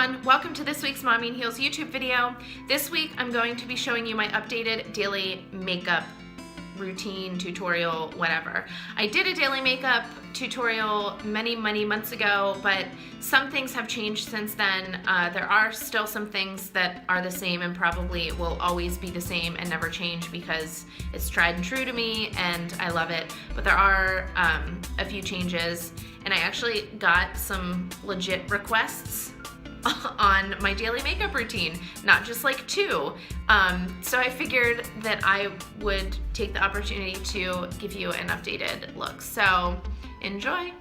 everyone, welcome to this week's Mommy in Heels YouTube video. This week I'm going to be showing you my updated daily makeup routine, tutorial, whatever. I did a daily makeup tutorial many months ago, but some things have changed since then. There are still some things that are the same and probably will always be the same and never change because it's tried and true to me and I love it. But there are a few changes, and I actually got some legit requests on my daily makeup routine, not just like two. So I figured that I would take the opportunity to give you an updated look. So enjoy.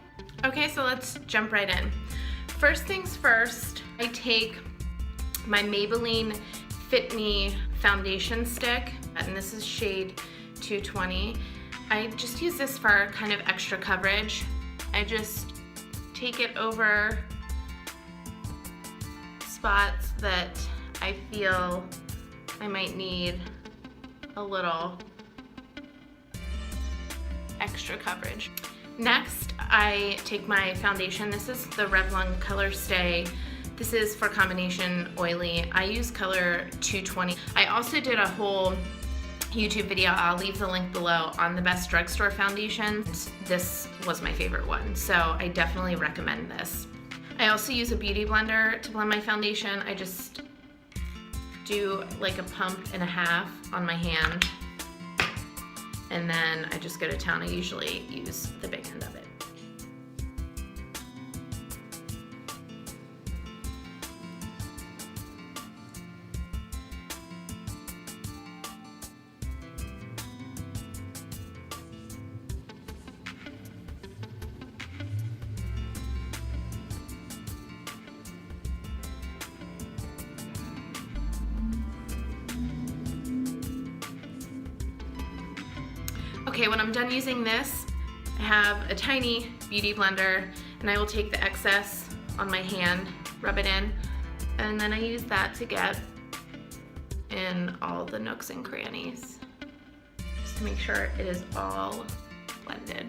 Okay, so let's jump right in. First things first, I take my Maybelline Fit Me foundation stick, and this is shade 220. I just use this for kind of extra coverage. I just take it over spots that I feel I might need a little extra coverage. Next, I take my foundation. This is the Revlon Color Stay. This is for combination oily. I use color 220. I also did a whole YouTube video, I'll leave the link below, on the best drugstore foundations. This was my favorite one, so I definitely recommend this. I also use a beauty blender to blend my foundation. I just do like a pump and a half on my hand, and then I just go to town. I usually use the big end of it. Okay, when I'm done using this, I have a tiny beauty blender, and I will take the excess on my hand, rub it in, and then I use that to get in all the nooks and crannies, just to make sure it is all blended.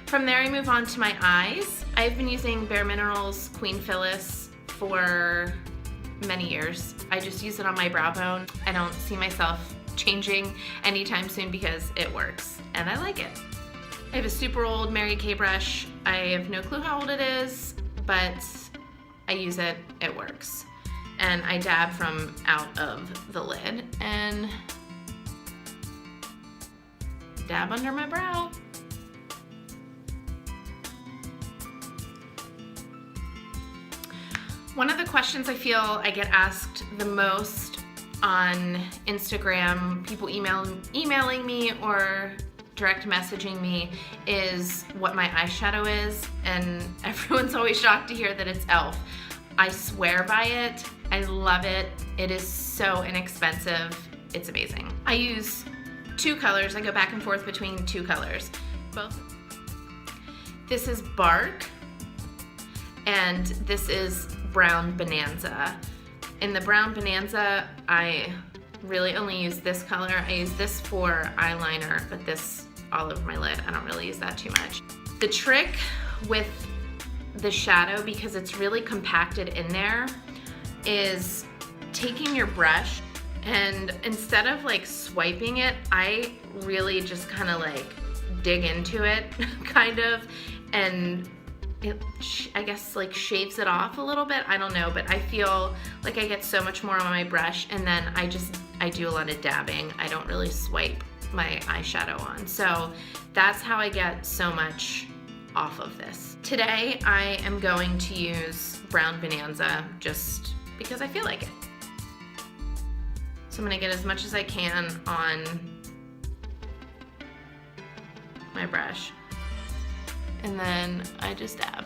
From there, I move on to my eyes. I've been using Bare Minerals Queen Phyllis for many years. I just use it on my brow bone. I don't see myself changing anytime soon because it works and I like it. I have a super old Mary Kay brush. I have no clue how old it is, but I use it, it works. And I dab from out of the lid and dab under my brow. One of the questions I feel I get asked the most on Instagram, people emailing me or direct messaging me, is what my eyeshadow is, and everyone's always shocked to hear that it's e.l.f. I swear by it. I love it. It is so inexpensive. It's amazing. I use two colors. I go back and forth between two colors. Both. This is Bark, and this is Brown Bonanza. In the Brown Bonanza, I really only use this color. I use this for eyeliner, but this all over my lid. I don't really use that too much. The trick with the shadow, because it's really compacted in there, is taking your brush and instead of like swiping it, I really just kind of like dig into it, kind of, and it, I guess, like shaves it off a little bit. I don't know, but I feel like I get so much more on my brush, and then I do a lot of dabbing. I don't really swipe my eyeshadow on. So that's how I get so much off of this. Today I am going to use Brown Bonanza just because I feel like it. So I'm gonna get as much as I can on my brush, and then I just dab.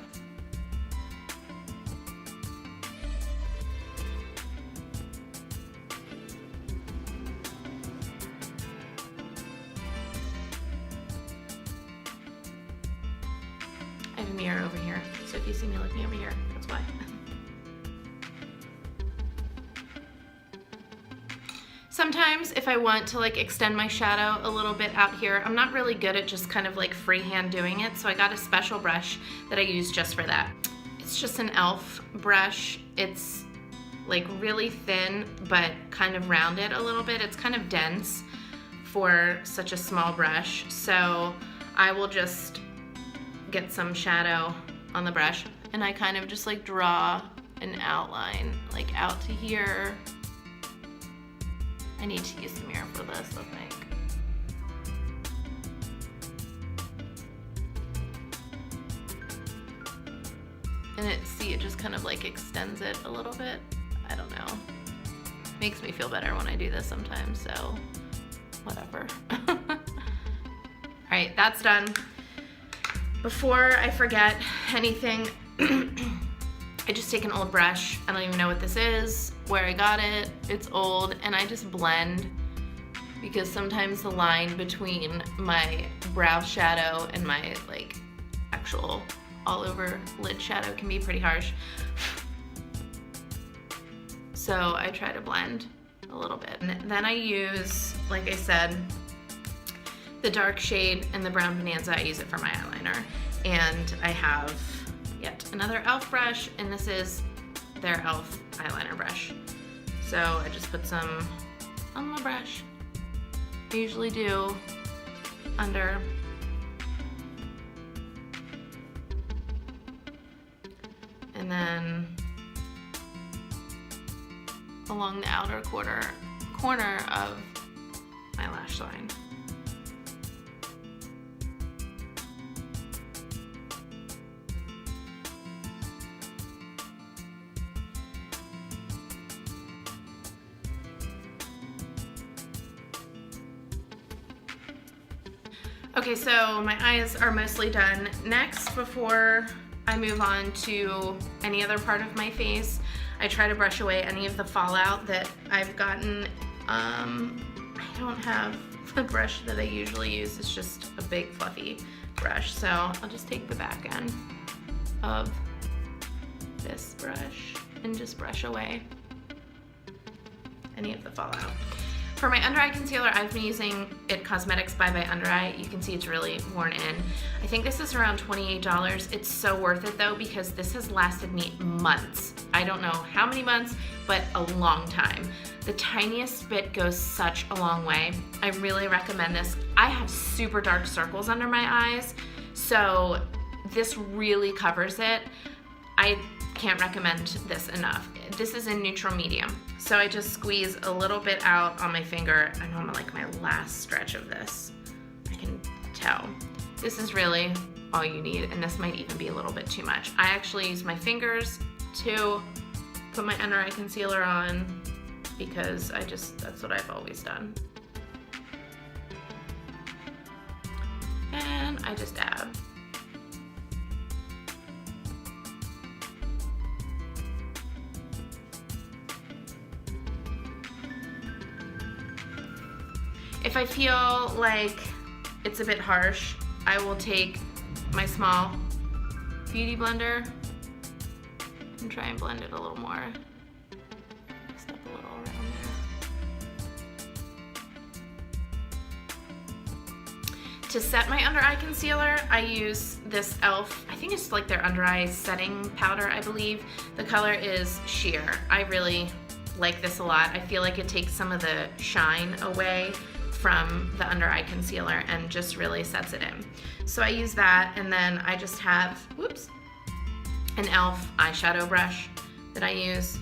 I have a mirror over here, so if you see me looking over here, that's why. Sometimes if I want to like extend my shadow a little bit out here, I'm not really good at just kind of like freehand doing it, so I got a special brush that I use just for that. It's It's just an e.l.f. brush. It's like really thin, but kind of rounded a little bit. It's kind of dense for such a small brush. So I will just get some shadow on the brush and I kind of just like draw an outline like out to here. I need to use the mirror for this, I think. And see, it just kind of like extends it a little bit. I don't know. Makes me feel better when I do this sometimes, so whatever. All right, that's done. Before I forget anything, I just take an old brush. I don't even know what this is, where I got it. It's old, and I just blend because sometimes the line between my brow shadow and my like actual all over lid shadow can be pretty harsh. So I try to blend a little bit. And then I use, like I said, the dark shade and the brown bonanza. I use it for my eyeliner. And I have yet another e.l.f. brush, and this is their e.l.f. eyeliner brush. So I just put some on my brush. I usually do under. And then along the outer corner of my lash line. Okay, so my eyes are mostly done. Next, before I move on to any other part of my face, I try to brush away any of the fallout that I've gotten. I don't have the brush that I usually use. It's just a big fluffy brush. So I'll just take the back end of this brush and just brush away any of the fallout. For my under eye concealer, I've been using IT Cosmetics by Under Eye. You can see it's really worn in. I think this is around $28. It's so worth it though, because this has lasted me months. I don't know how many months, but a long time. The tiniest bit goes such a long way. I really recommend this. I have super dark circles under my eyes, so this really covers it. I can't recommend this enough. This is in neutral medium. So I just squeeze a little bit out on my finger. I'm on like my last stretch of this. I can tell. This is really all you need, and this might even be a little bit too much. I actually use my fingers to put my under eye concealer on because that's what I've always done. And I just dab. If I feel like it's a bit harsh, I will take my small beauty blender and try and blend it a little more. Just up a little around there. To set my under eye concealer, I use this e.l.f. I think it's like their under eye setting powder, I believe. The color is Sheer. I really like this a lot. I feel like it takes some of the shine away from the under eye concealer and just really sets it in. So I use that, and then I just have, whoops, an e.l.f. eyeshadow brush that I use,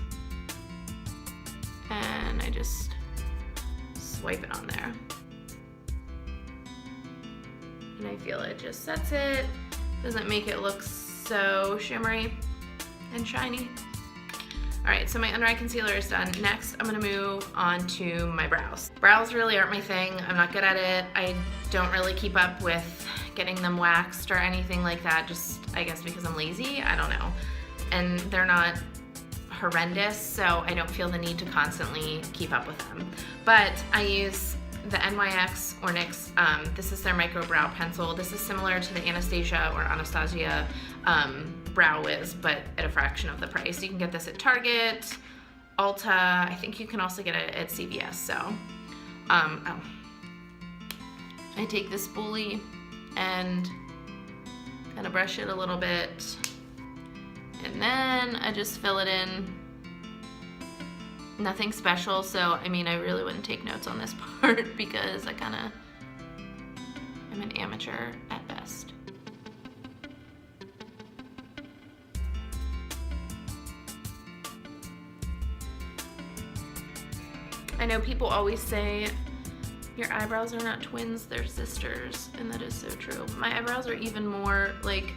and I just swipe it on there. And I feel it just sets it, doesn't make it look so shimmery and shiny. All right, so my under eye concealer is done. Next, I'm gonna move on to my brows. Brows really aren't my thing. I'm not good at it. I don't really keep up with getting them waxed or anything like that, just I guess because I'm lazy, I don't know. And they're not horrendous, so I don't feel the need to constantly keep up with them. But I use the NYX or NYX, this is their Micro Brow pencil. This is similar to the Anastasia Brow Wiz, but at a fraction of the price. You can get this at Target, Ulta. I think you can also get it at CVS. So, I take this spoolie and kind of brush it a little bit And then I just fill it in. Nothing special, so I mean, I really wouldn't take notes on this part because I kind of am an amateur at best. I know people always say your eyebrows are not twins, they're sisters, and that is so true. My eyebrows are even more like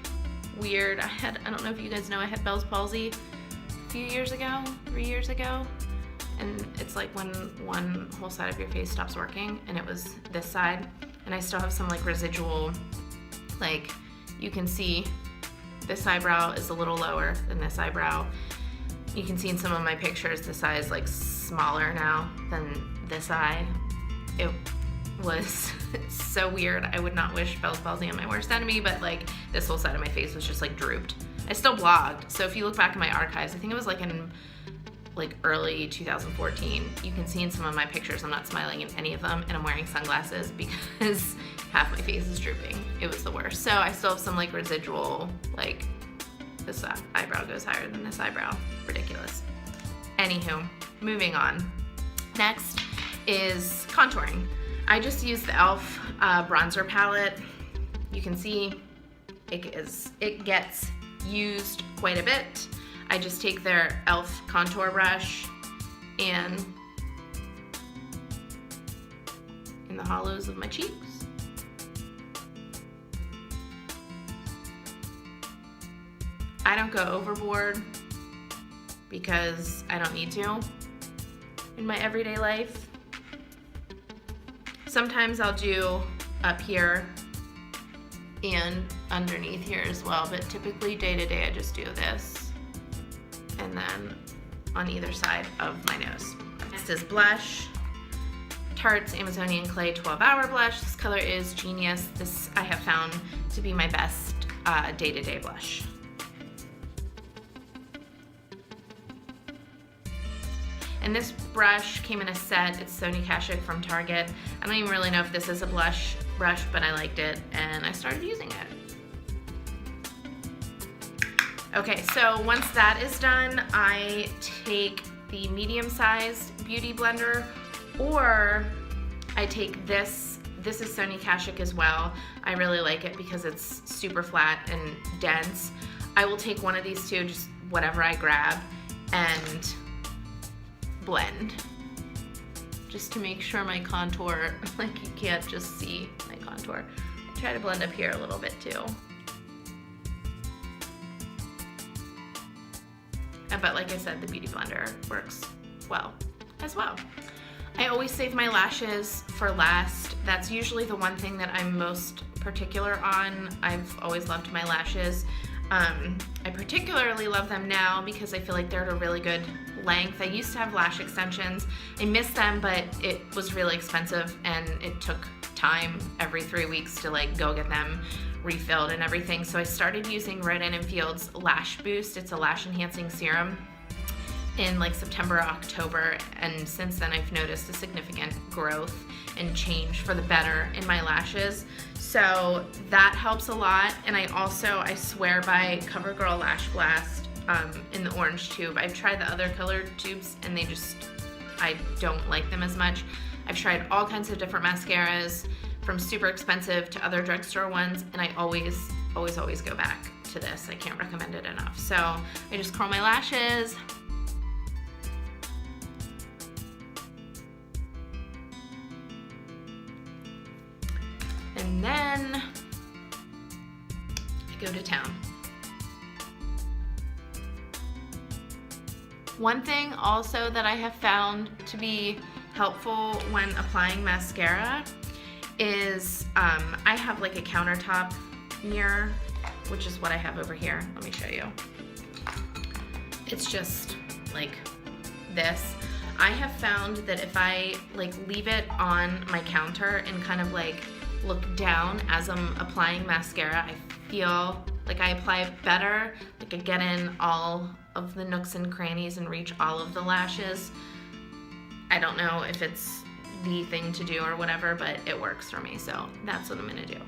weird. I don't know if you guys know, I had Bell's palsy a few years ago, 3 years ago. And it's like when one whole side of your face stops working, and it was this side. And I still have some like residual, like you can see this eyebrow is a little lower than this eyebrow. You can see in some of my pictures this eye is like smaller now than this eye. It was so weird. I would not wish Bell's palsy on my worst enemy, but like this whole side of my face was just like drooped. I still blogged, so if you look back in my archives, I think it was like in like early 2014, you can see in some of my pictures I'm not smiling in any of them, and I'm wearing sunglasses because half my face is drooping. It was the worst. So I still have some like residual, like this eyebrow goes higher than this eyebrow. Ridiculous. Anywho, moving on. Next is contouring. I just use the e.l.f. bronzer palette. You can see it gets used quite a bit. I just take their e.l.f. contour brush and in the hollows of my cheeks. I don't go overboard because I don't need to in my everyday life. Sometimes I'll do up here and underneath here as well, but typically day to day I just do this. And then on either side of my nose. Next is blush. Tarte's Amazonian Clay 12-Hour Blush. This color is Genius. This I have found to be my best day-to-day blush. And this brush came in a set. It's Sony Kashuk from Target. I don't even really know if this is a blush brush, but I liked it and I started using it. Okay, so once that is done, I take the medium-sized beauty blender, or I take this. This is Sony Kashuk as well. I really like it because it's super flat and dense. I will take one of these two, just whatever I grab, and blend. Just to make sure my contour, like you can't just see my contour. I try to blend up here a little bit too. But like I said, the beauty blender works well as well. I always save my lashes for last. That's usually the one thing that I'm most particular on. I've always loved my lashes. I particularly love them now because I feel like they're at a really good length. I used to have lash extensions. I miss them, but it was really expensive and it took time every 3 weeks to like go get them refilled and everything. So I started using Rodan & Field's Lash Boost. It's a lash enhancing serum in like September, October, and since then I've noticed a significant growth and change for the better in my lashes. So that helps a lot. And I swear by CoverGirl Lash Blast in the orange tube. I've tried the other colored tubes and I don't like them as much. I've tried all kinds of different mascaras, from super expensive to other drugstore ones, and I always go back to this. I can't recommend it enough. So I just curl my lashes. And then I go to town. One thing also that I have found to be helpful when applying mascara is I have like a countertop mirror, which is what I have over here. Let me show you. It's just like this. I have found that if I like leave it on my counter and kind of like look down as I'm applying mascara, I feel like I apply it better. Like I get in all of the nooks and crannies and reach all of the lashes. I don't know if it's the thing to do or whatever, but it works for me, so that's what I'm gonna do.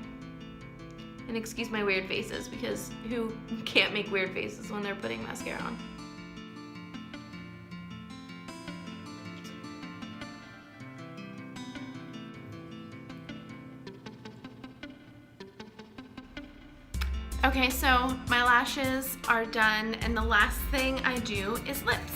And excuse my weird faces, because who can't make weird faces when they're putting mascara on? Okay, so my lashes are done, and the last thing I do is lips.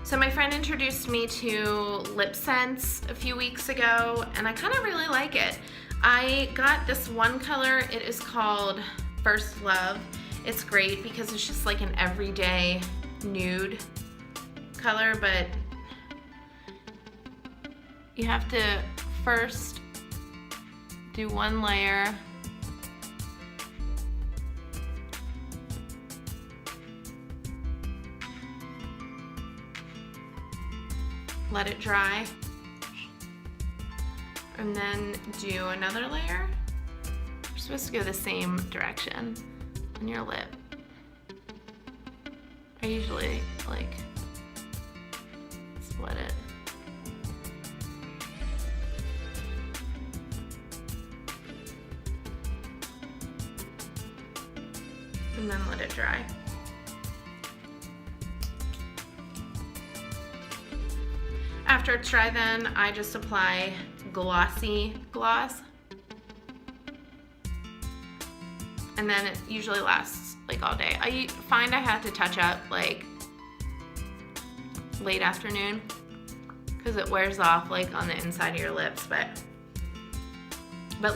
So my friend introduced me to lip scents a few weeks ago, and I kind of really like it. I got this one color. It is called First Love. It's great because it's just like an everyday nude color, but you have to first do one layer. Let it dry, and then do another layer. You're supposed to go the same direction on your lip. I usually like split it. And then let it dry. After it's dry, then I just apply glossy gloss, and then it usually lasts like all day. I find I have to touch up like late afternoon because it wears off like on the inside of your lips, but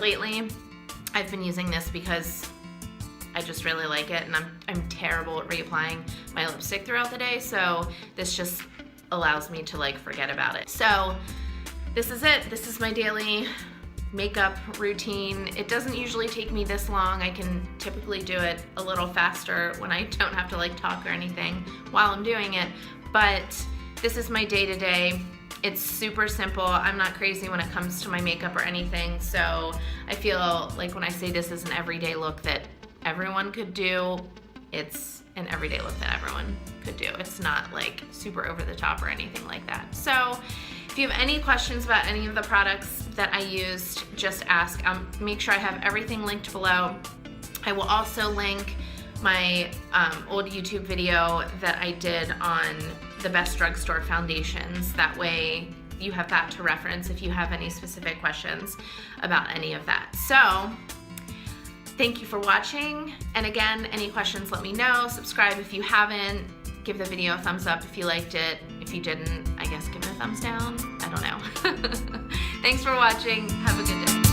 lately I've been using this because I just really like it, and I'm terrible at reapplying my lipstick throughout the day, so this just allows me to like forget about it. So this is it. This is my daily makeup routine. It doesn't usually take me this long. I can typically do it a little faster when I don't have to like talk or anything while I'm doing it, but this is my day-to-day. It's super simple. I'm not crazy when it comes to my makeup or anything, so I feel like when I say this is an everyday look that everyone could do, it's an everyday look that everyone could do. It's not like super over the top or anything like that. So if you have any questions about any of the products that I used, just ask. Make sure I have everything linked below. I will also link my old YouTube video that I did on the best drugstore foundations. That way you have that to reference if you have any specific questions about any of that. So thank you for watching, and again, any questions, let me know. Subscribe if you haven't. Give the video a thumbs up if you liked it. If you didn't, I guess give it a thumbs down. I don't know. Thanks for watching. Have a good day.